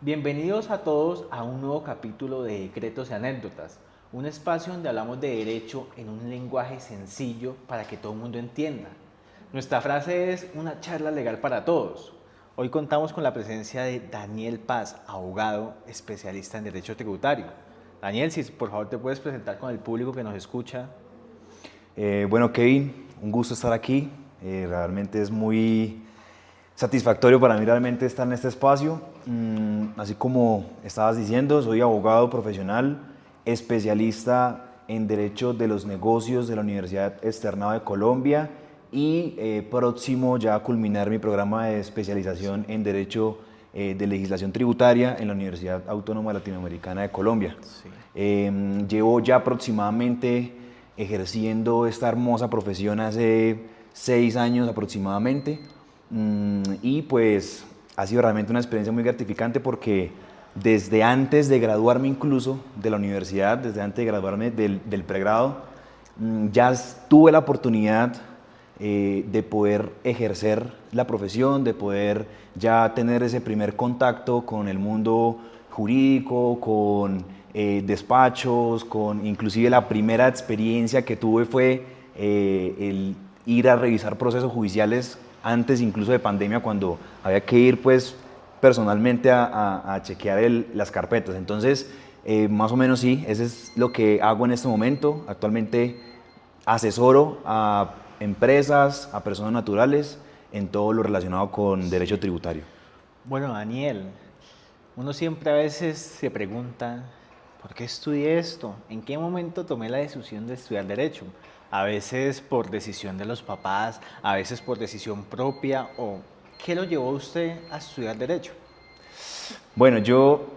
Bienvenidos a todos a un nuevo capítulo de Decretos y Anécdotas, un espacio donde hablamos de derecho en un lenguaje sencillo para que todo el mundo entienda. Nuestra frase es una charla legal para todos. Hoy contamos con la presencia de Daniel Paz, abogado especialista en derecho tributario. Daniel, si por favor te puedes presentar con el público que nos escucha. Bueno, Kevin, un gusto estar aquí. Realmente es muy satisfactorio para mí realmente estar en este espacio. Así como estabas diciendo, soy abogado profesional, especialista en Derecho de los Negocios de la Universidad Externado de Colombia y próximo ya a culminar mi programa de especialización en Derecho de Legislación Tributaria en la Universidad Autónoma Latinoamericana de Colombia. Sí. Llevo ya aproximadamente ejerciendo esta hermosa profesión hace 6 años aproximadamente. Y pues ha sido realmente una experiencia muy gratificante porque desde antes de graduarme incluso de la universidad, desde antes de graduarme del pregrado, ya tuve la oportunidad de poder ejercer la profesión, de poder ya tener ese primer contacto con el mundo jurídico, con despachos, con inclusive la primera experiencia que tuve fue el ir a revisar procesos judiciales antes incluso de pandemia, cuando había que ir pues personalmente a chequear las carpetas. Entonces, más o menos sí, eso es lo que hago en este momento. Actualmente asesoro a empresas, a personas naturales, en todo lo relacionado con derecho tributario. Bueno, Daniel, uno siempre a veces se pregunta, ¿por qué estudié esto? ¿En qué momento tomé la decisión de estudiar derecho? A veces por decisión de los papás, a veces por decisión propia, o ¿qué lo llevó a usted a estudiar derecho? Bueno, yo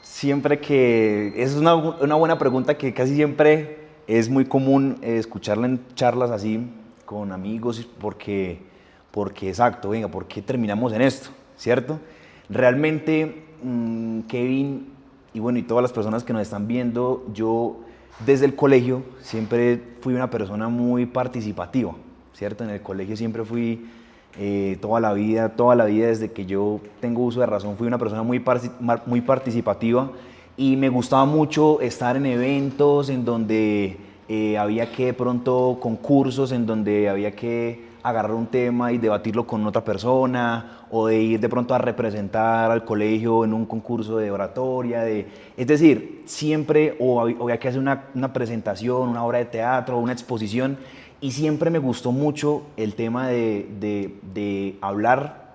siempre que... Es una buena pregunta que casi siempre es muy común escucharla en charlas así con amigos, porque exacto, venga, ¿por qué terminamos en esto? ¿Cierto? Realmente, Kevin, y bueno, y todas las personas que nos están viendo, yo desde el colegio siempre fui una persona muy participativa, ¿cierto? En el colegio siempre fui toda la vida desde que yo tengo uso de razón, fui una persona muy participativa y me gustaba mucho estar en eventos en donde había que de pronto concursos, en donde había que agarrar un tema y debatirlo con otra persona o de ir de pronto a representar al colegio en un concurso de oratoria, es decir, siempre o había que hacer una presentación, una obra de teatro, una exposición y siempre me gustó mucho el tema de hablar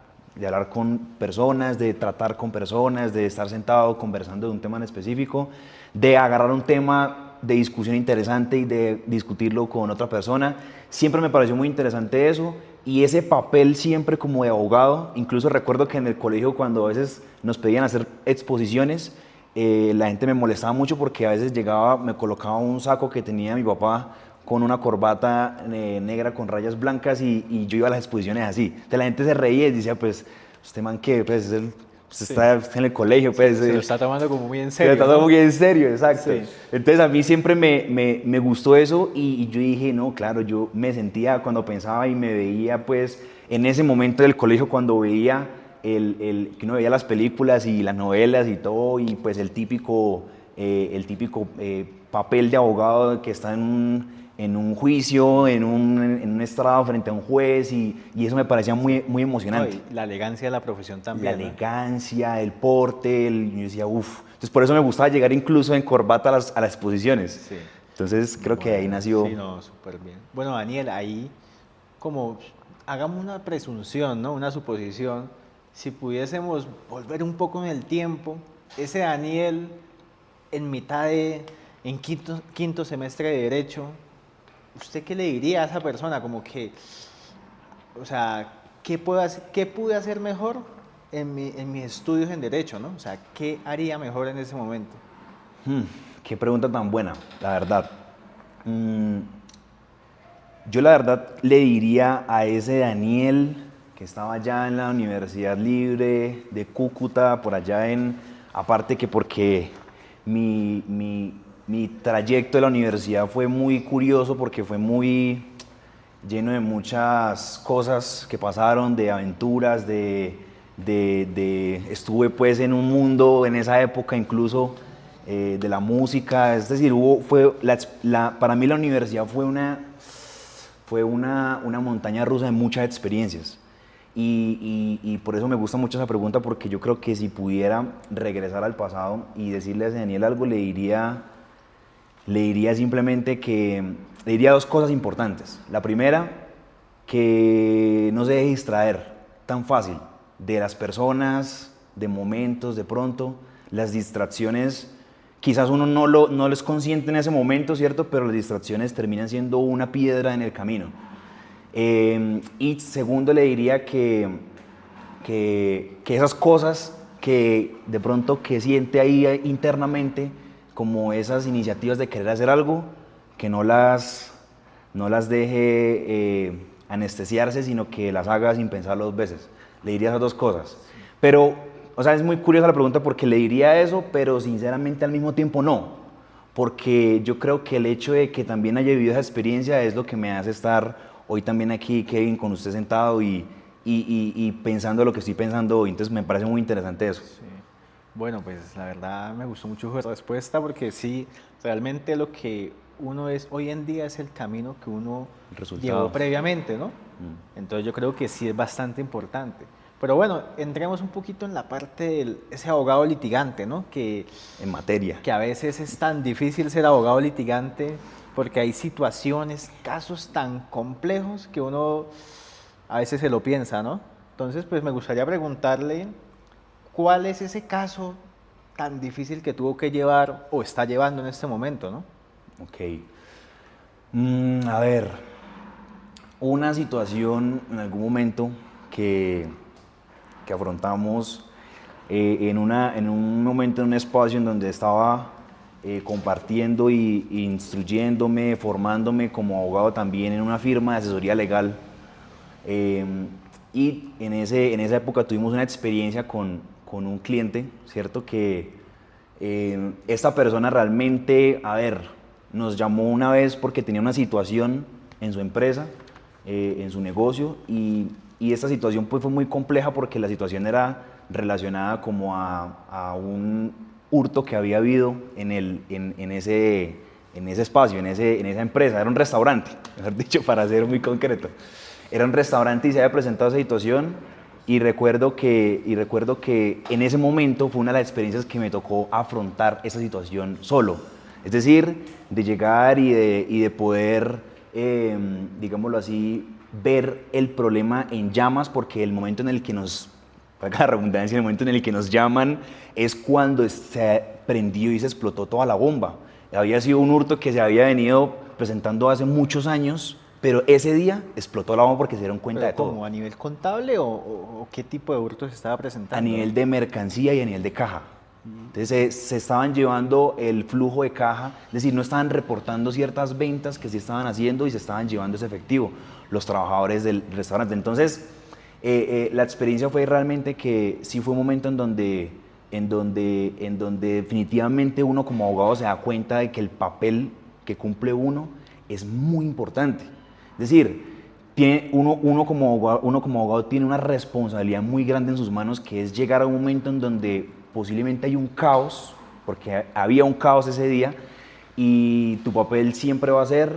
con personas, de tratar con personas, de estar sentado conversando de un tema en específico, de agarrar un tema de discusión interesante y de discutirlo con otra persona. Siempre me pareció muy interesante eso y ese papel siempre como de abogado. Incluso recuerdo que en el colegio cuando a veces nos pedían hacer exposiciones, la gente me molestaba mucho porque a veces llegaba, me colocaba un saco que tenía mi papá con una corbata negra con rayas blancas y yo iba a las exposiciones así. Entonces la gente se reía y decía, pues, este man que pues, usted Sí. está en el colegio, pues. Se lo está tomando como muy en Se lo serio, está tomando ¿no? muy en serio, exacto. Sí. Entonces a mí siempre me gustó eso y yo dije, no, claro, yo me sentía cuando pensaba y me veía, pues, en ese momento del colegio cuando veía que uno veía las películas y las novelas y todo y pues el típico papel de abogado que está en un juicio, en un estrado frente a un juez y eso me parecía muy No, emocionante. y la elegancia de la profesión La también, ¿no? elegancia, el porte, yo decía, uff. Entonces por eso me gustaba llegar incluso en corbata a las exposiciones. Sí. Entonces creo que de ahí Bueno, nació. sí, no, súper bien. Bueno, Daniel, ahí como hagamos una presunción, ¿no? Una suposición. Si pudiésemos volver un poco en el tiempo, ese Daniel en mitad de, en quinto semestre de Derecho, ¿usted qué le diría a esa persona? Como que, o sea, ¿qué pude hacer mejor en mis estudios en Derecho, ¿no? O sea, ¿qué haría mejor en ese momento? Qué pregunta tan buena, la verdad. Mm, yo la verdad le diría a ese Daniel que estaba allá en la Universidad Libre de Cúcuta, por allá aparte que porque mi trayecto de la universidad fue muy curioso porque fue muy lleno de muchas cosas que pasaron, de aventuras, estuve pues en un mundo en esa época incluso de la música, es decir, para mí la universidad fue una montaña rusa de muchas experiencias. Y por eso me gusta mucho esa pregunta, porque yo creo que si pudiera regresar al pasado y decirle a ese Daniel algo, le diría simplemente le diría dos cosas importantes. La primera, que no se deje distraer tan fácil de las personas, de momentos, de pronto. Las distracciones, quizás uno no lo es consciente en ese momento, ¿cierto? Pero las distracciones terminan siendo una piedra en el camino. Y segundo, le diría que esas cosas que de pronto que siente ahí internamente, como esas iniciativas de querer hacer algo, que no las deje anestesiarse, sino que las haga sin pensarlo dos veces. Le diría esas dos cosas. Pero, o sea, es muy curiosa la pregunta porque le diría eso, pero sinceramente al mismo tiempo no. Porque yo creo que el hecho de que también haya vivido esa experiencia es lo que me hace estar hoy también aquí, Kevin, con usted sentado y pensando lo que estoy pensando hoy. Entonces me parece muy interesante eso. Sí. Bueno, pues la verdad me gustó mucho su respuesta porque sí, realmente lo que uno es hoy en día es el camino que uno llevó previamente, ¿no? Entonces yo creo que sí es bastante importante. Pero bueno, entremos un poquito en la parte de ese abogado litigante, ¿no? En materia. Que a veces es tan difícil ser abogado litigante porque hay situaciones, casos tan complejos que uno a veces se lo piensa, ¿no? Entonces, pues me gustaría preguntarle, ¿cuál es ese caso tan difícil que tuvo que llevar o está llevando en este momento, ¿no? Ok. A ver, una situación en algún momento que afrontamos en un momento, en un espacio en donde estaba compartiendo y instruyéndome, formándome como abogado también en una firma de asesoría legal. Y en esa época tuvimos una experiencia con un cliente, ¿cierto? Que esta persona realmente, a ver, nos llamó una vez porque tenía una situación en su empresa, en su negocio, y esta situación pues fue muy compleja porque la situación era relacionada como a un hurto que había habido en ese espacio, en esa empresa. Era un restaurante, mejor dicho, para ser muy concreto. Era un restaurante y se había presentado esa situación, y recuerdo que en ese momento fue una de las experiencias que me tocó afrontar esa situación solo. Es decir, de llegar y de poder, digámoslo así, ver el problema en llamas, porque el momento en el que para la redundancia, el momento en el que nos llaman es cuando se prendió y se explotó toda la bomba. Había sido un hurto que se había venido presentando hace muchos años, pero ese día explotó la bomba porque se dieron cuenta de todo. ¿Cómo? ¿A nivel contable o qué tipo de hurto se estaba presentando? A nivel de mercancía y a nivel de caja. Entonces se estaban llevando el flujo de caja, es decir, no estaban reportando ciertas ventas que sí estaban haciendo y se estaban llevando ese efectivo los trabajadores del restaurante. Entonces la experiencia fue realmente que sí fue un momento en donde definitivamente uno como abogado se da cuenta de que el papel que cumple uno es muy importante. Es decir, uno como abogado tiene una responsabilidad muy grande en sus manos, que es llegar a un momento en donde posiblemente hay un caos, porque había un caos ese día, y tu papel siempre va a ser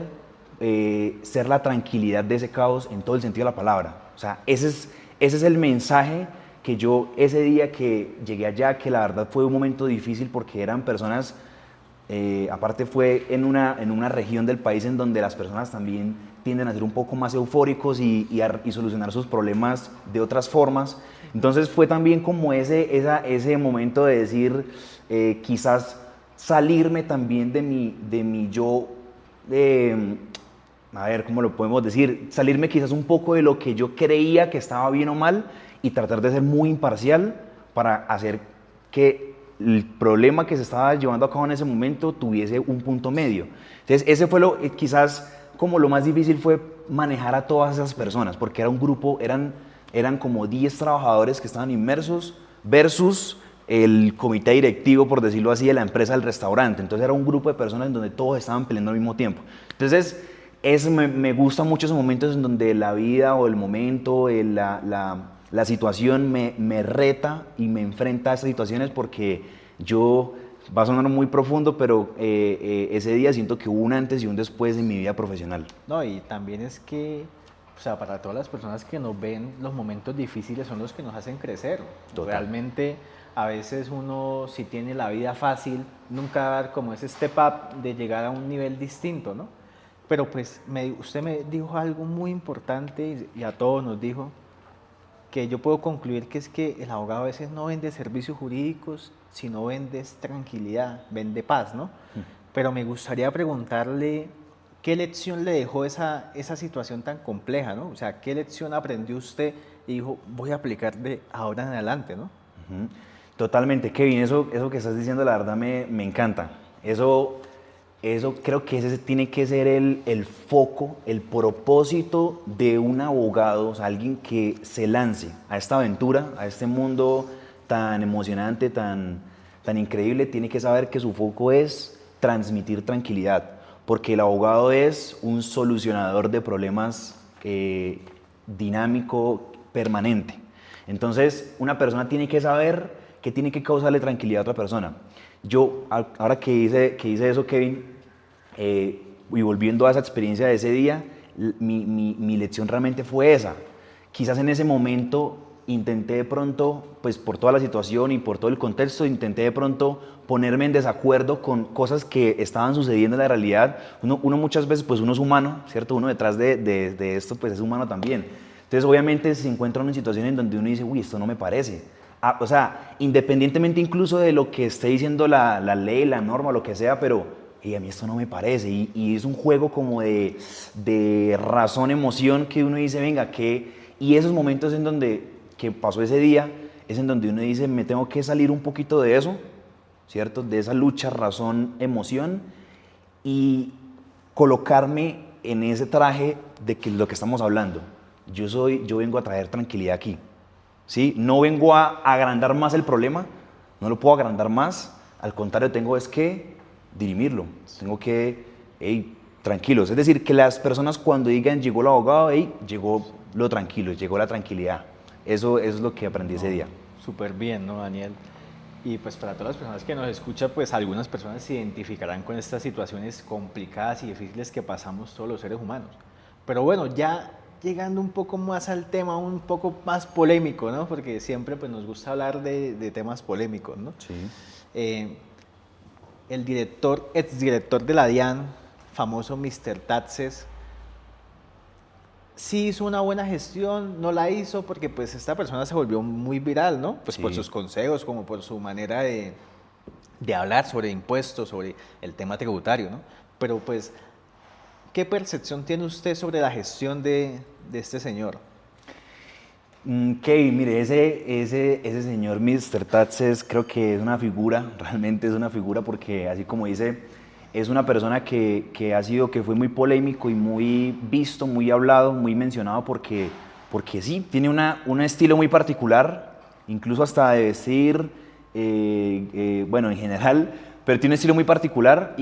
la tranquilidad de ese caos en todo el sentido de la palabra. O sea, ese es el mensaje que yo ese día que llegué allá, que la verdad fue un momento difícil porque eran personas, aparte fue en una región del país en donde las personas también tienden a ser un poco más eufóricos y solucionar sus problemas de otras formas. Entonces fue también como ese momento de decir, quizás salirme también de mi yo, a ver, ¿cómo lo podemos decir? Salirme quizás un poco de lo que yo creía que estaba bien o mal y tratar de ser muy imparcial para hacer que el problema que se estaba llevando a cabo en ese momento tuviese un punto medio. Entonces ese fue quizás como lo más difícil, fue manejar a todas esas personas, porque era un grupo, eran como 10 trabajadores que estaban inmersos versus el comité directivo, por decirlo así, de la empresa del restaurante. Entonces era un grupo de personas en donde todos estaban peleando al mismo tiempo. Entonces me gusta mucho esos momentos en donde la vida o el momento, la situación me reta y me enfrenta a esas situaciones porque yo, va a sonar muy profundo, pero ese día siento que hubo un antes y un después en mi vida profesional. No, y también es que, o sea, para todas las personas que nos ven, los momentos difíciles son los que nos hacen crecer. Total. Realmente, a veces uno, si tiene la vida fácil, nunca va a dar como ese step up de llegar a un nivel distinto, ¿no? Pero pues usted me dijo algo muy importante y a todos nos dijo que yo puedo concluir que es que el abogado a veces no vende servicios jurídicos, sino vende tranquilidad, vende paz, ¿no? Pero me gustaría preguntarle qué lección le dejó esa situación tan compleja, ¿no? O sea, qué lección aprendió usted y dijo, voy a aplicar de ahora en adelante, ¿no? Ujú. Totalmente, Kevin, eso que estás diciendo la verdad me encanta. Eso creo que ese tiene que ser el foco, el propósito de un abogado, o sea, alguien que se lance a esta aventura, a este mundo tan emocionante, tan increíble, tiene que saber que su foco es transmitir tranquilidad, porque el abogado es un solucionador de problemas dinámico, permanente. Entonces, una persona tiene que saber que tiene que causarle tranquilidad a otra persona. Yo, ahora que hice eso, Kevin, y volviendo a esa experiencia de ese día, mi lección realmente fue esa. Quizás en ese momento intenté de pronto, pues por toda la situación y por todo el contexto, intenté de pronto ponerme en desacuerdo con cosas que estaban sucediendo en la realidad. Uno muchas veces, pues uno es humano, ¿cierto? Uno detrás de esto, pues es humano también. Entonces, obviamente, se encuentra en situaciones en donde uno dice, uy, esto no me parece. O sea, independientemente incluso de lo que esté diciendo la ley, la norma, lo que sea, pero a mí esto no me parece. Y es un juego como de razón, emoción, que uno dice, venga, ¿qué? Y esos momentos en donde, que pasó ese día, es en donde uno dice, me tengo que salir un poquito de eso, ¿cierto? De esa lucha, razón, emoción, y colocarme en ese traje de que lo que estamos hablando. Yo vengo a traer tranquilidad aquí. ¿Sí? No vengo a agrandar más el problema, no lo puedo agrandar más, al contrario, tengo es que dirimirlo, tengo que, hey, tranquilos. Es decir, que las personas cuando digan llegó el abogado, hey, llegó lo tranquilo, llegó la tranquilidad. Eso es lo que aprendí ese día. Súper bien, ¿no, Daniel? Y pues para todas las personas que nos escuchan, pues algunas personas se identificarán con estas situaciones complicadas y difíciles que pasamos todos los seres humanos. Pero bueno, ya llegando un poco más al tema, un poco más polémico, ¿no? Porque siempre pues, nos gusta hablar de temas polémicos, ¿no? Sí. El exdirector de la DIAN, famoso Mr. Taxes, sí hizo una buena gestión, no la hizo porque pues esta persona se volvió muy viral, ¿no? Pues Sí. por sus consejos, como por su manera de hablar sobre impuestos, sobre el tema tributario, ¿no? Pero pues, ¿qué percepción tiene usted sobre la gestión de este señor? Kevin, mire, ese señor Mr. Taxes creo que es una figura, realmente es una figura porque así como dice, es una persona que fue muy polémico y muy visto, muy hablado, muy mencionado porque sí, tiene un estilo muy particular, incluso hasta de vestir, bueno, en general, pero tiene un estilo muy particular,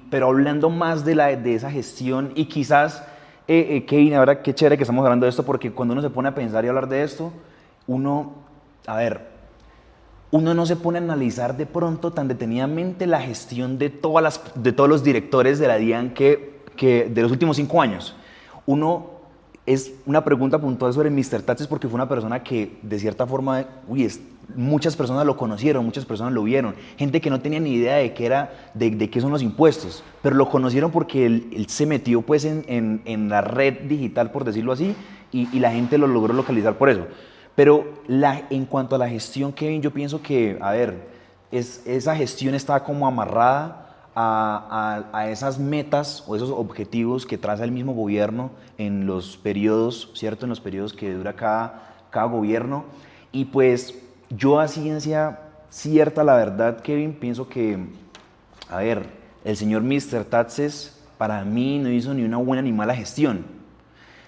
pero hablando más de esa gestión y quizás Kevin, ahora qué chévere que estamos hablando de esto, porque cuando uno se pone a pensar y hablar de esto, a ver, uno no se pone a analizar de pronto tan detenidamente la gestión de todos los directores de la DIAN que de los últimos 5 años. Es una pregunta puntual sobre Mr. Taxes porque fue una persona que de cierta forma, muchas personas lo conocieron, muchas personas lo vieron, gente que no tenía ni idea de qué son los impuestos, pero lo conocieron porque él se metió pues en la red digital, por decirlo así, y la gente lo logró localizar por eso. Pero en cuanto a la gestión, Kevin, yo pienso que, a ver, esa gestión está como amarrada a esas metas o esos objetivos que traza el mismo gobierno en los periodos, ¿cierto? En los periodos que dura cada gobierno. Y pues yo a ciencia cierta, la verdad, Kevin, pienso que, a ver, el señor Mr. Taxes para mí no hizo ni una buena ni mala gestión.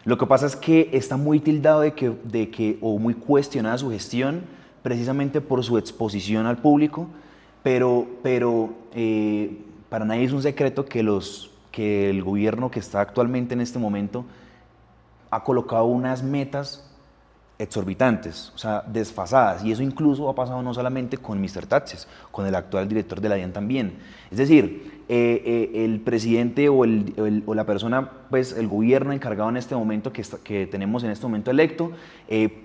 Lo que pasa es que está muy tildado o muy cuestionada su gestión precisamente por su exposición al público, pero para nadie es un secreto que el gobierno que está actualmente en este momento ha colocado unas metas exorbitantes, o sea, desfasadas. Y eso incluso ha pasado no solamente con Mr. Taxes, con el actual director de la DIAN también. Es decir, el presidente o la persona, pues el gobierno encargado en este momento que tenemos en este momento electo,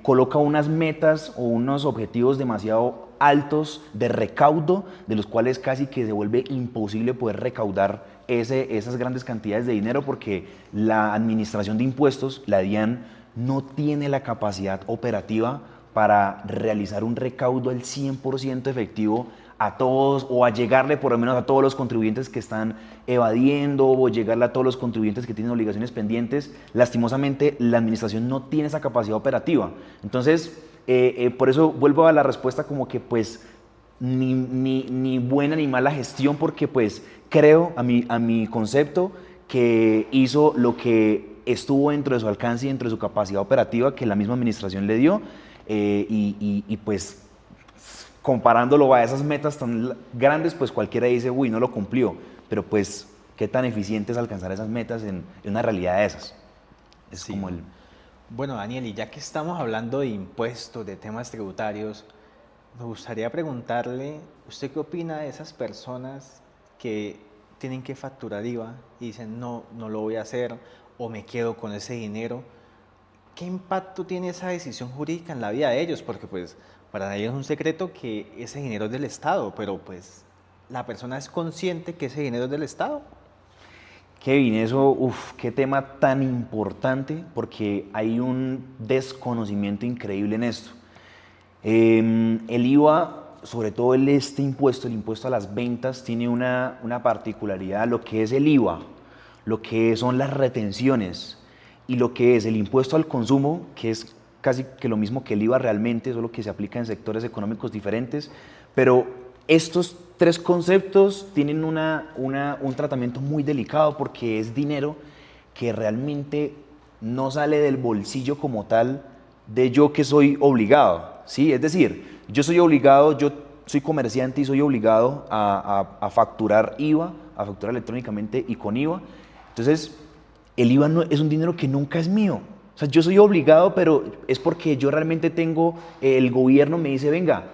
coloca unas metas o unos objetivos demasiado altos de recaudo, de los cuales casi que se vuelve imposible poder recaudar esas grandes cantidades de dinero, porque la administración de impuestos, la DIAN, no tiene la capacidad operativa para realizar un recaudo al 100% efectivo a todos, o a llegarle por lo menos a todos los contribuyentes que están evadiendo, o llegarle a todos los contribuyentes que tienen obligaciones pendientes. Lastimosamente, la administración no tiene esa capacidad operativa. Entonces, por eso vuelvo a la respuesta como que pues ni buena ni mala gestión, porque pues creo, a mi concepto, que hizo lo que estuvo dentro de su alcance y dentro de su capacidad operativa que la misma administración le dio, y pues comparándolo a esas metas tan grandes, pues cualquiera dice, uy, no lo cumplió, pero pues qué tan eficiente es alcanzar esas metas en una realidad de esas. Es Sí. como el... Bueno, Daniel, y ya que estamos hablando de impuestos, de temas tributarios, me gustaría preguntarle, ¿usted qué opina de esas personas que tienen que facturar IVA y dicen, no, no lo voy a hacer o me quedo con ese dinero? ¿Qué impacto tiene esa decisión jurídica en la vida de ellos? Porque pues para nadie es un secreto que ese dinero es del Estado, pero pues la persona es consciente que ese dinero es del Estado. Kevin, eso, qué tema tan importante, porque hay un desconocimiento increíble en esto. El IVA, sobre todo este impuesto, el impuesto a las ventas, tiene una particularidad. Lo que es el IVA, lo que son las retenciones y lo que es el impuesto al consumo, que es casi que lo mismo que el IVA realmente, solo que se aplica en sectores económicos diferentes, pero estos tres conceptos tienen un tratamiento muy delicado, porque es dinero que realmente no sale del bolsillo como tal de yo que soy obligado, ¿sí? Es decir, yo soy obligado, yo soy comerciante y soy obligado a facturar IVA, a facturar electrónicamente y con IVA. Entonces, el IVA no, es un dinero que nunca es mío. O sea, yo soy obligado, pero es porque yo realmente tengo, el gobierno me dice, venga,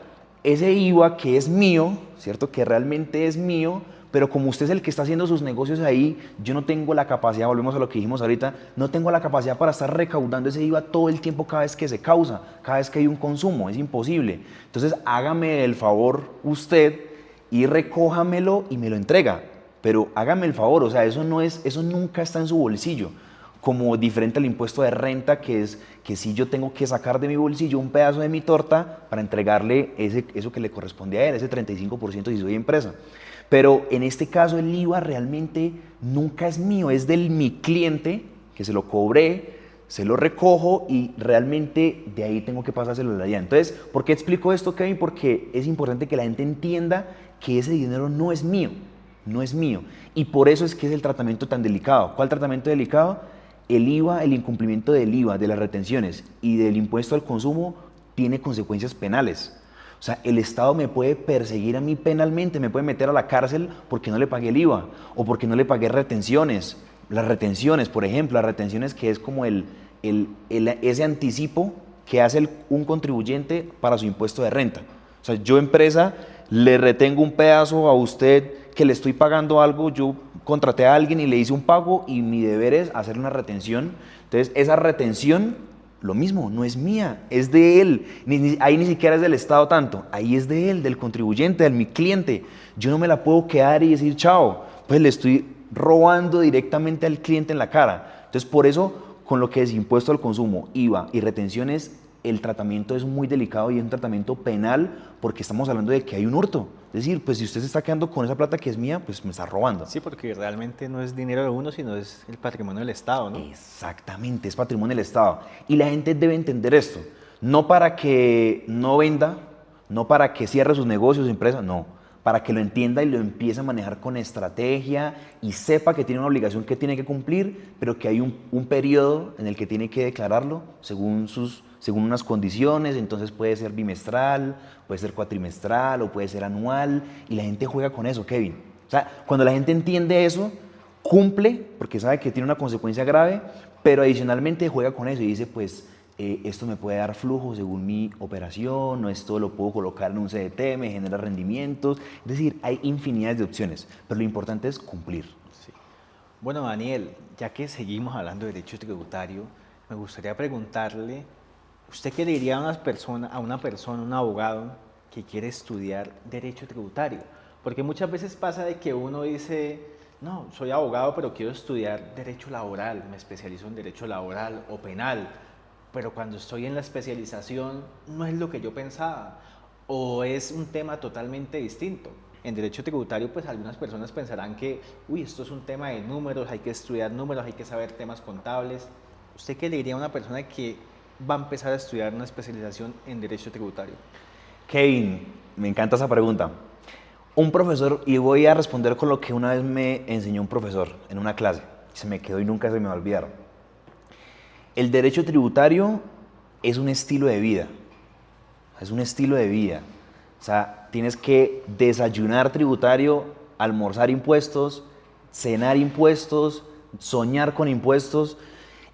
ese IVA que es mío, ¿cierto? Que realmente es mío, pero como usted es el que está haciendo sus negocios ahí, yo no tengo la capacidad, volvemos a lo que dijimos ahorita, no tengo la capacidad para estar recaudando ese IVA todo el tiempo cada vez que se causa, cada vez que hay un consumo, es imposible. Entonces hágame el favor usted y recójamelo y me lo entrega, pero hágame el favor, o sea, eso nunca está en su bolsillo. Como diferente al impuesto de renta, que es que sí yo tengo que sacar de mi bolsillo un pedazo de mi torta para entregarle eso que le corresponde a él, ese 35% si soy empresa. Pero en este caso el IVA realmente nunca es mío, es del mi cliente, que se lo cobré, se lo recojo y realmente de ahí tengo que pasárselo a la DIAN. Entonces, ¿por qué explico esto, Kevin? Porque es importante que la gente entienda que ese dinero no es mío, no es mío. Y por eso es que es el tratamiento tan delicado. ¿Cuál tratamiento delicado? El IVA, el incumplimiento del IVA, de las retenciones y del impuesto al consumo tiene consecuencias penales. O sea, el Estado me puede perseguir a mí penalmente, me puede meter a la cárcel porque no le pagué el IVA o porque no le pagué retenciones. Las retenciones, por ejemplo, las retenciones, que es como ese anticipo que hace un contribuyente para su impuesto de renta. O sea, yo, empresa, le retengo un pedazo a usted que le estoy pagando algo, yo contraté a alguien y le hice un pago y mi deber es hacer una retención. Entonces, esa retención, lo mismo, no es mía, es de él. Ahí ni siquiera es del Estado tanto, ahí es de él, del contribuyente, de mi cliente. Yo no me la puedo quedar y decir chao, pues le estoy robando directamente al cliente en la cara. Entonces, por eso, con lo que es impuesto al consumo, IVA y retenciones, el tratamiento es muy delicado y es un tratamiento penal, porque estamos hablando de que hay un hurto. Es decir, pues si usted se está quedando con esa plata que es mía, pues me está robando. Sí, porque realmente no es dinero de uno, sino es el patrimonio del Estado, ¿no? Exactamente, es patrimonio del Estado. Y la gente debe entender esto, no para que no venda, no para que cierre sus negocios, su empresa, no, para que lo entienda y lo empiece a manejar con estrategia y sepa que tiene una obligación que tiene que cumplir, pero que hay un periodo en el que tiene que declararlo según unas condiciones. Entonces puede ser bimestral, puede ser cuatrimestral o puede ser anual, y la gente juega con eso, Kevin. O sea, cuando la gente entiende eso, cumple, porque sabe que tiene una consecuencia grave, pero adicionalmente juega con eso y dice, pues esto me puede dar flujo según mi operación, o esto lo puedo colocar en un CDT, me genera rendimientos. Es decir, hay infinidad de opciones, pero lo importante es cumplir. Sí. Bueno, Daniel, ya que seguimos hablando de derecho tributario, me gustaría preguntarle, ¿usted qué le diría a una persona, un abogado que quiere estudiar derecho tributario? Porque muchas veces pasa de que uno dice, no, soy abogado, pero quiero estudiar derecho laboral, me especializo en derecho laboral o penal, pero cuando estoy en la especialización no es lo que yo pensaba o es un tema totalmente distinto. En derecho tributario, pues algunas personas pensarán que, uy, esto es un tema de números, hay que estudiar números, hay que saber temas contables. ¿Usted qué le diría a una persona que va a empezar a estudiar una especialización en derecho tributario? Kevin, me encanta esa pregunta. Un profesor, y voy a responder con lo que una vez me enseñó un profesor en una clase, se me quedó y nunca se me va a olvidar. El derecho tributario es un estilo de vida, es un estilo de vida. O sea, tienes que desayunar tributario, almorzar impuestos, cenar impuestos, soñar con impuestos.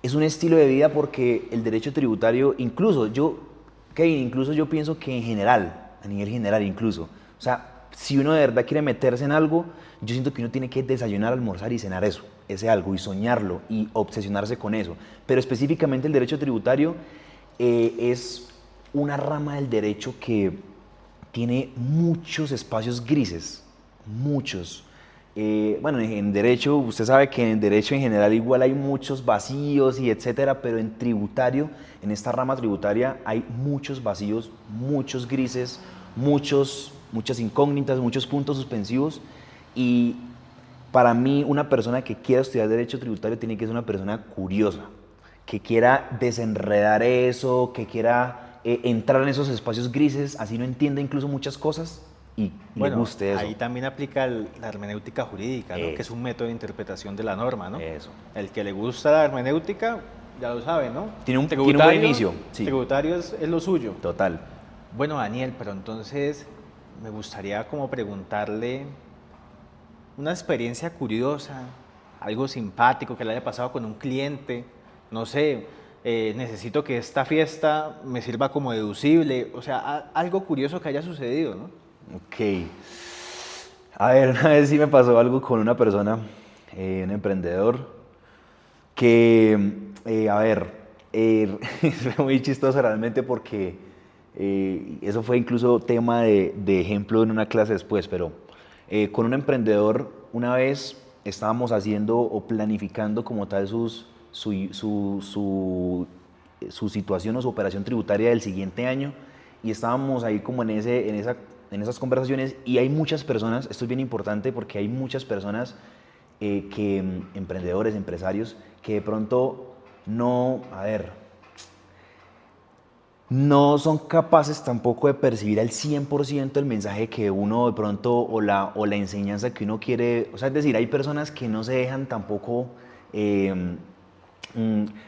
Es un estilo de vida porque el derecho tributario, Kevin, incluso yo pienso que en general, a nivel general incluso, o sea, si uno de verdad quiere meterse en algo, yo siento que uno tiene que desayunar, almorzar y cenar eso, ese algo, y soñarlo y obsesionarse con eso. Pero específicamente el derecho tributario es una rama del derecho que tiene muchos espacios grises, muchos. Bueno, en derecho, usted sabe que en derecho en general igual hay muchos vacíos y etcétera, pero en tributario, en esta rama tributaria, hay muchos vacíos, muchos grises, muchas incógnitas, muchos puntos suspensivos. Y para mí, una persona que quiera estudiar derecho tributario tiene que ser una persona curiosa, que quiera desenredar eso, que quiera entrar en esos espacios grises, así no entienda incluso muchas cosas y le Bueno, guste eso. ahí también aplica la hermenéutica jurídica, ¿no? Que es un método de interpretación de la norma, ¿no? Eso. El que le gusta la hermenéutica, ya lo sabe, ¿no? Tiene un buen inicio. Sí. Tributario es lo suyo. Total. Bueno, Daniel, pero entonces me gustaría como preguntarle una experiencia curiosa, algo simpático que le haya pasado con un cliente, no sé, necesito que esta fiesta me sirva como deducible, o sea, algo curioso que haya sucedido, ¿no? Ok. A ver, una vez sí me pasó algo con una persona, un emprendedor, que, fue muy chistoso realmente porque eso fue incluso tema de ejemplo en una clase después, pero con un emprendedor una vez estábamos haciendo o planificando como tal su situación o su operación tributaria del siguiente año y estábamos ahí como en esas conversaciones y hay muchas personas, esto es bien importante porque hay muchas personas emprendedores, empresarios, que de pronto no son capaces tampoco de percibir al 100% el mensaje que uno de pronto o la enseñanza que uno quiere, o sea, es decir, hay personas que no se dejan tampoco,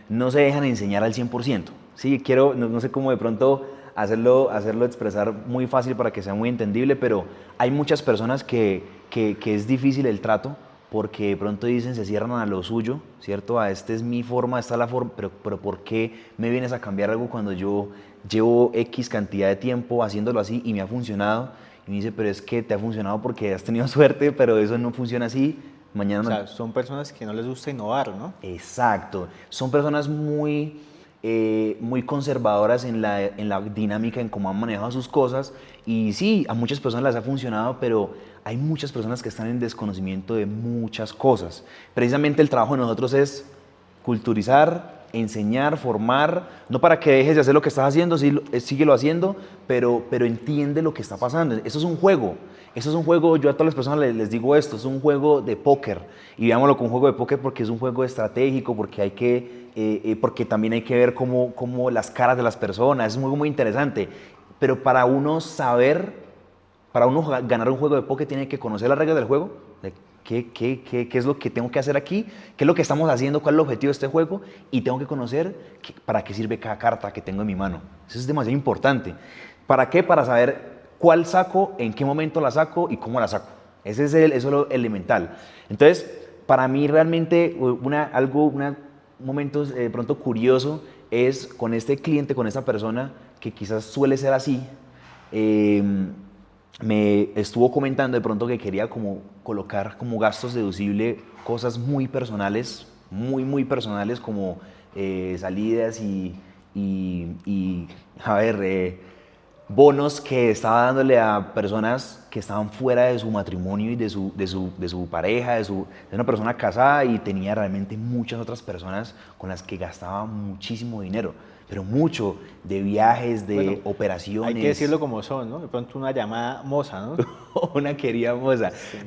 no se dejan enseñar al 100%, ¿sí? No sé cómo de pronto hacerlo expresar muy fácil para que sea muy entendible, pero hay muchas personas que es difícil el trato porque de pronto dicen, se cierran a lo suyo, ¿cierto? Esta es mi forma, esta es la forma, pero ¿por qué me vienes a cambiar algo cuando yo llevo X cantidad de tiempo haciéndolo así y me ha funcionado? Y me dice, pero es que te ha funcionado porque has tenido suerte, pero eso no funciona así. Mañana O no. sea, son personas que no les gusta innovar, ¿no? Exacto. Son personas muy conservadoras en la dinámica, en cómo han manejado sus cosas. Y sí, a muchas personas les ha funcionado, pero hay muchas personas que están en desconocimiento de muchas cosas. Precisamente el trabajo de nosotros es culturizar, enseñar, formar, no para que dejes de hacer lo que estás haciendo, síguelo haciendo, pero entiende lo que está pasando. Eso es un juego. Eso es un juego, yo a todas las personas les digo esto, es un juego de póker. Y veámoslo como un juego de póker porque es un juego estratégico, porque también hay que ver cómo las caras de las personas, es un juego muy interesante. Pero para uno ganar un juego de póker tiene que conocer las reglas del juego, de qué es lo que tengo que hacer aquí, qué es lo que estamos haciendo, cuál es el objetivo de este juego, y tengo que conocer para qué sirve cada carta que tengo en mi mano. Eso es demasiado importante. ¿Para qué? Para saber cuál saco, en qué momento la saco y cómo la saco. Eso es lo elemental. Entonces, para mí realmente un momento de pronto curioso es con este cliente, con esta persona que quizás suele ser así, me estuvo comentando de pronto que quería como colocar como gastos deducibles cosas muy personales, muy personales como salidas y, a ver, bonos que estaba dándole a personas que estaban fuera de su matrimonio y de su pareja, de una persona casada, y tenía realmente muchas otras personas con las que gastaba muchísimo dinero, pero mucho, de viajes, de Bueno, hay que operaciones. decirlo como son, ¿no? De pronto una llamada moza, ¿no? Una querida moza. Sí.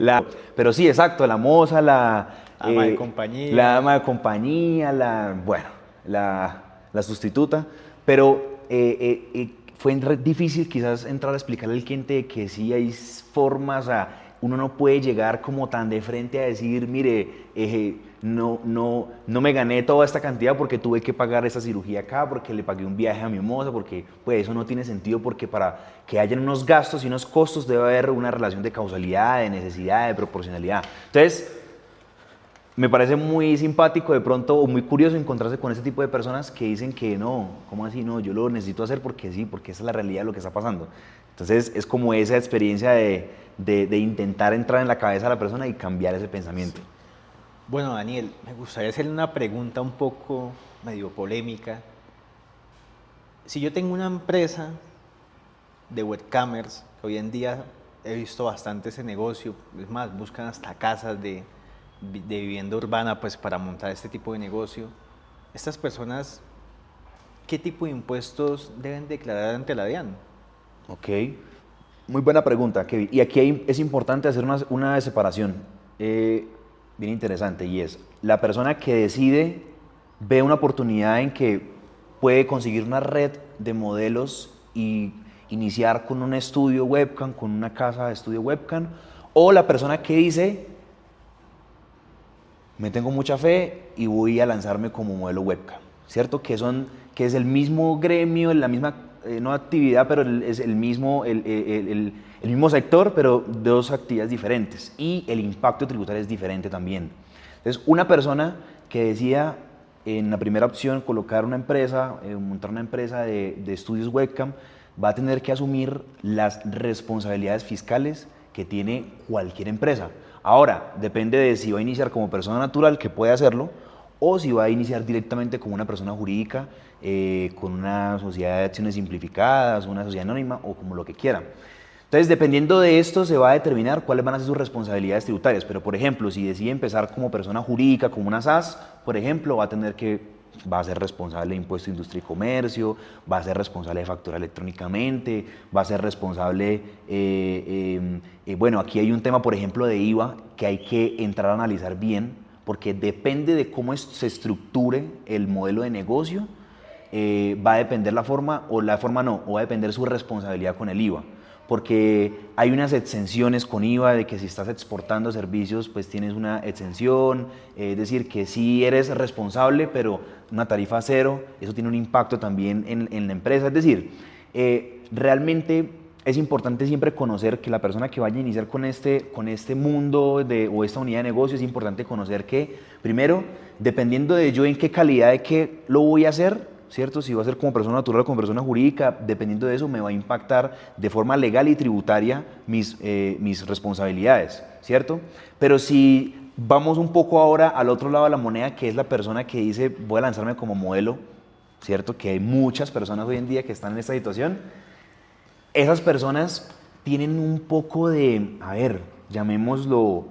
Pero sí, exacto, la moza, Ama de la compañía. dama de compañía, bueno, la sustituta. Pero fue difícil quizás entrar a explicarle al cliente que sí hay formas, o sea, uno no puede llegar como tan de frente a decir, mire, no me gané toda esta cantidad porque tuve que pagar esa cirugía acá, porque le pagué un viaje a mi moza, porque pues eso no tiene sentido, porque para que hayan unos gastos y unos costos debe haber una relación de causalidad, de necesidad, de proporcionalidad. Entonces, me parece muy simpático de pronto o muy curioso encontrarse con este tipo de personas que dicen que no, ¿cómo así? No, yo lo necesito hacer porque sí, porque esa es la realidad de lo que está pasando. Entonces es como esa experiencia de intentar entrar en la cabeza de la persona y cambiar ese pensamiento. Bueno, Daniel, me gustaría hacerle una pregunta un poco medio polémica. Si yo tengo una empresa de webcamers, que hoy en día he visto bastante ese negocio, es más, buscan hasta casas de vivienda urbana pues para montar este tipo de negocio. Estas personas, ¿qué tipo de impuestos deben declarar ante la DIAN? Ok, muy buena pregunta, Kevin. Y aquí es importante hacer una separación bien interesante, y es la persona que decide, ve una oportunidad en que puede conseguir una red de modelos y iniciar con un estudio webcam, con una casa de estudio webcam, o la persona que dice, me tengo mucha fe y voy a lanzarme como modelo webcam, ¿cierto? Que es el mismo gremio, la misma, no actividad, pero es el mismo sector, pero dos actividades diferentes, y el impacto tributario es diferente también. Entonces, una persona que decida en la primera opción colocar una empresa, montar una empresa de estudios webcam, va a tener que asumir las responsabilidades fiscales que tiene cualquier empresa. Ahora, depende de si va a iniciar como persona natural, que puede hacerlo, o si va a iniciar directamente como una persona jurídica, con una sociedad de acciones simplificadas, una sociedad anónima, o como lo que quiera. Entonces, dependiendo de esto, se va a determinar cuáles van a ser sus responsabilidades tributarias. Pero, por ejemplo, si decide empezar como persona jurídica, como una SAS, por ejemplo, va a ser responsable de impuesto de industria y comercio, va a ser responsable de facturar electrónicamente, va a ser responsable, bueno, aquí hay un tema, por ejemplo, de IVA que hay que entrar a analizar bien, porque depende de cómo se estructure el modelo de negocio, va a depender la forma, o la forma no, o va a depender su responsabilidad con el IVA. Porque hay unas exenciones con IVA de que si estás exportando servicios, pues tienes una exención, es decir, que sí eres responsable, pero una tarifa cero, eso tiene un impacto también en la empresa. Es decir, realmente es importante siempre conocer que la persona que vaya a iniciar con este mundo o esta unidad de negocio, es importante conocer que, primero, dependiendo de yo en qué calidad de qué lo voy a hacer, ¿cierto? Si va a ser como persona natural o como persona jurídica, dependiendo de eso me va a impactar de forma legal y tributaria mis responsabilidades, ¿cierto? Pero si vamos un poco ahora al otro lado de la moneda, que es la persona que dice, voy a lanzarme como modelo, ¿cierto? Que hay muchas personas hoy en día que están en esta situación. Esas personas tienen un poco de, a ver, llamémoslo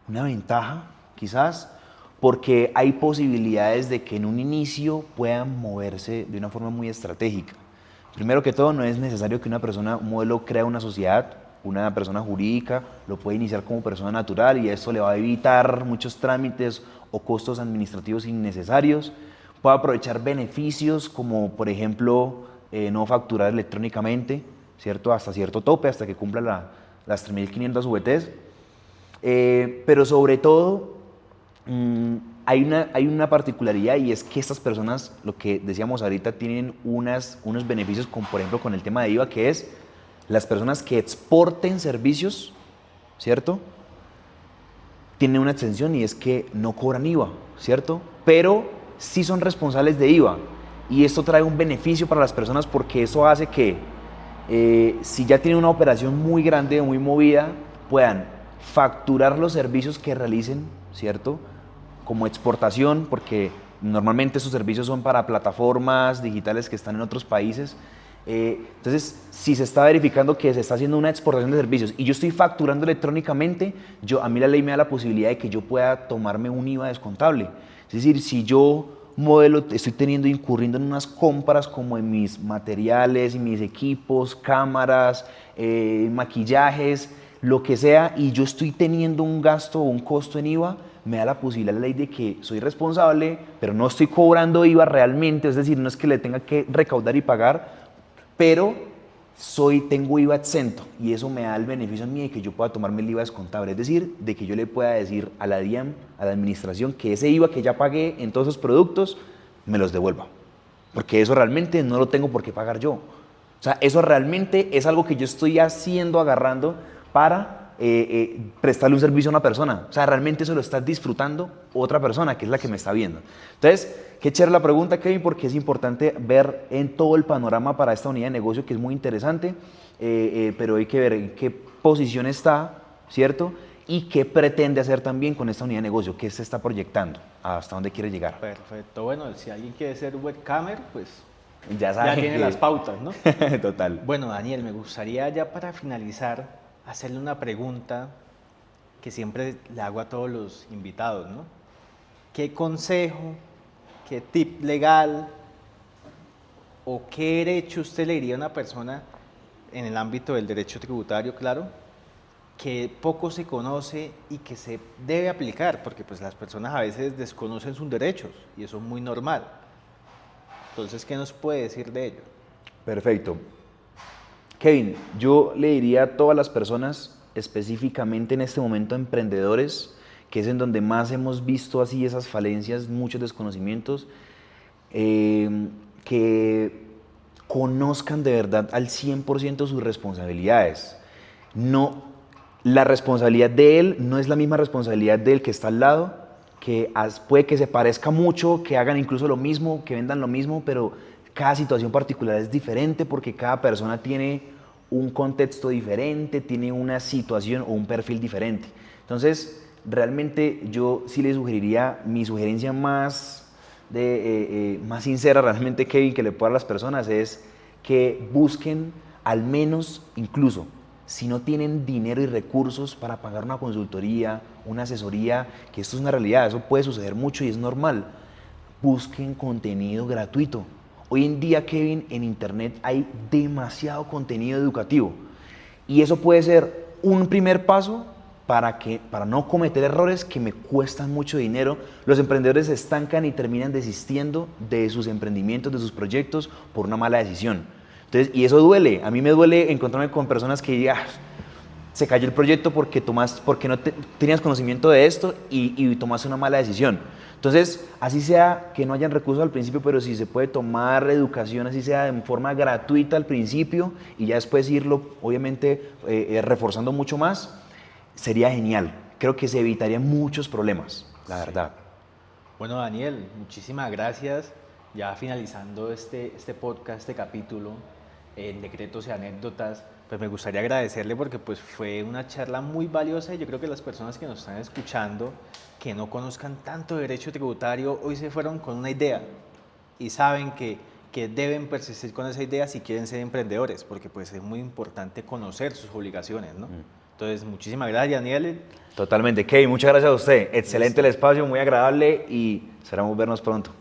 una ventaja, quizás, porque hay posibilidades de que en un inicio puedan moverse de una forma muy estratégica. Primero que todo, no es necesario que un modelo crea una sociedad, una persona jurídica, lo puede iniciar como persona natural, y esto le va a evitar muchos trámites o costos administrativos innecesarios. Puede aprovechar beneficios como, por ejemplo, no facturar electrónicamente, ¿cierto? Hasta cierto tope, hasta que cumpla las 3.500 VTs. Pero sobre todo, hay una particularidad, y es que estas personas, lo que decíamos ahorita, tienen unos beneficios, como por ejemplo con el tema de IVA, que es las personas que exporten servicios, ¿cierto? Tienen una exención, y es que no cobran IVA, ¿cierto? Pero sí son responsables de IVA. Y esto trae un beneficio para las personas porque eso hace que si ya tienen una operación muy grande o muy movida, puedan facturar los servicios que realicen, ¿cierto? Como exportación, porque normalmente esos servicios son para plataformas digitales que están en otros países. Entonces, si se está verificando que se está haciendo una exportación de servicios y yo estoy facturando electrónicamente, a mí la ley me da la posibilidad de que yo pueda tomarme un IVA descontable. Es decir, si yo modelo estoy incurriendo en unas compras como en mis materiales, en mis equipos, cámaras, maquillajes, lo que sea, y yo estoy teniendo un gasto o un costo en IVA, me da la posibilidad la ley de que soy responsable, pero no estoy cobrando IVA realmente, es decir, no es que le tenga que recaudar y pagar, pero tengo IVA exento y eso me da el beneficio a mí de que yo pueda tomarme el IVA descontable, es decir, de que yo le pueda decir a la DIAN, a la administración, que ese IVA que ya pagué en todos esos productos, me los devuelva, porque eso realmente no lo tengo por qué pagar yo. O sea, eso realmente es algo que yo estoy agarrando para prestarle un servicio a una persona. O sea, realmente eso lo está disfrutando otra persona, que es la que me está viendo. Entonces, qué chévere la pregunta, Kevin, porque es importante ver en todo el panorama para esta unidad de negocio, que es muy interesante, pero hay que ver en qué posición está, ¿cierto? Y qué pretende hacer también con esta unidad de negocio, qué se está proyectando, hasta dónde quiere llegar. Perfecto. Bueno, si alguien quiere ser webcamer, pues ya tiene las pautas, ¿no? Total. Bueno, Daniel, me gustaría ya para finalizar hacerle una pregunta que siempre le hago a todos los invitados, ¿no? ¿Qué consejo, qué tip legal o qué derecho usted le diría a una persona en el ámbito del derecho tributario, claro, que poco se conoce y que se debe aplicar? Porque pues las personas a veces desconocen sus derechos y eso es muy normal. Entonces, ¿qué nos puede decir de ello? Perfecto. Kevin, yo le diría a todas las personas, específicamente en este momento emprendedores, que es en donde más hemos visto así esas falencias, muchos desconocimientos, que conozcan de verdad al 100% sus responsabilidades. No, la responsabilidad de él no es la misma responsabilidad del que está al lado, que puede que se parezca mucho, que hagan incluso lo mismo, que vendan lo mismo, pero cada situación particular es diferente porque cada persona tiene un contexto diferente, tiene una situación o un perfil diferente. Entonces, realmente yo sí le sugeriría, mi sugerencia más sincera realmente, Kevin, que le puedo dar a las personas es que busquen al menos, incluso, si no tienen dinero y recursos para pagar una consultoría, una asesoría, que esto es una realidad, eso puede suceder mucho y es normal, busquen contenido gratuito. Hoy en día, Kevin, en internet hay demasiado contenido educativo y eso puede ser un primer paso para no cometer errores que me cuestan mucho dinero. Los emprendedores se estancan y terminan desistiendo de sus emprendimientos, de sus proyectos por una mala decisión. Entonces, y eso duele. A mí me duele encontrarme con personas que digan, se cayó el proyecto porque no tenías conocimiento de esto y tomaste una mala decisión. Entonces, así sea que no hayan recursos al principio, pero si se puede tomar educación, así sea de forma gratuita al principio y ya después irlo, obviamente, reforzando mucho más, sería genial. Creo que se evitarían muchos problemas, la verdad. Bueno, Daniel, muchísimas gracias. Ya finalizando este podcast, este capítulo, en Decretos y Anécdotas, pues me gustaría agradecerle porque pues fue una charla muy valiosa y yo creo que las personas que nos están escuchando, que no conozcan tanto derecho tributario, hoy se fueron con una idea y saben que deben persistir con esa idea si quieren ser emprendedores, porque pues es muy importante conocer sus obligaciones, ¿no? Entonces, muchísimas gracias, Daniel. Totalmente. Kevin, muchas gracias a usted. Excelente el espacio, muy agradable y esperamos vernos pronto.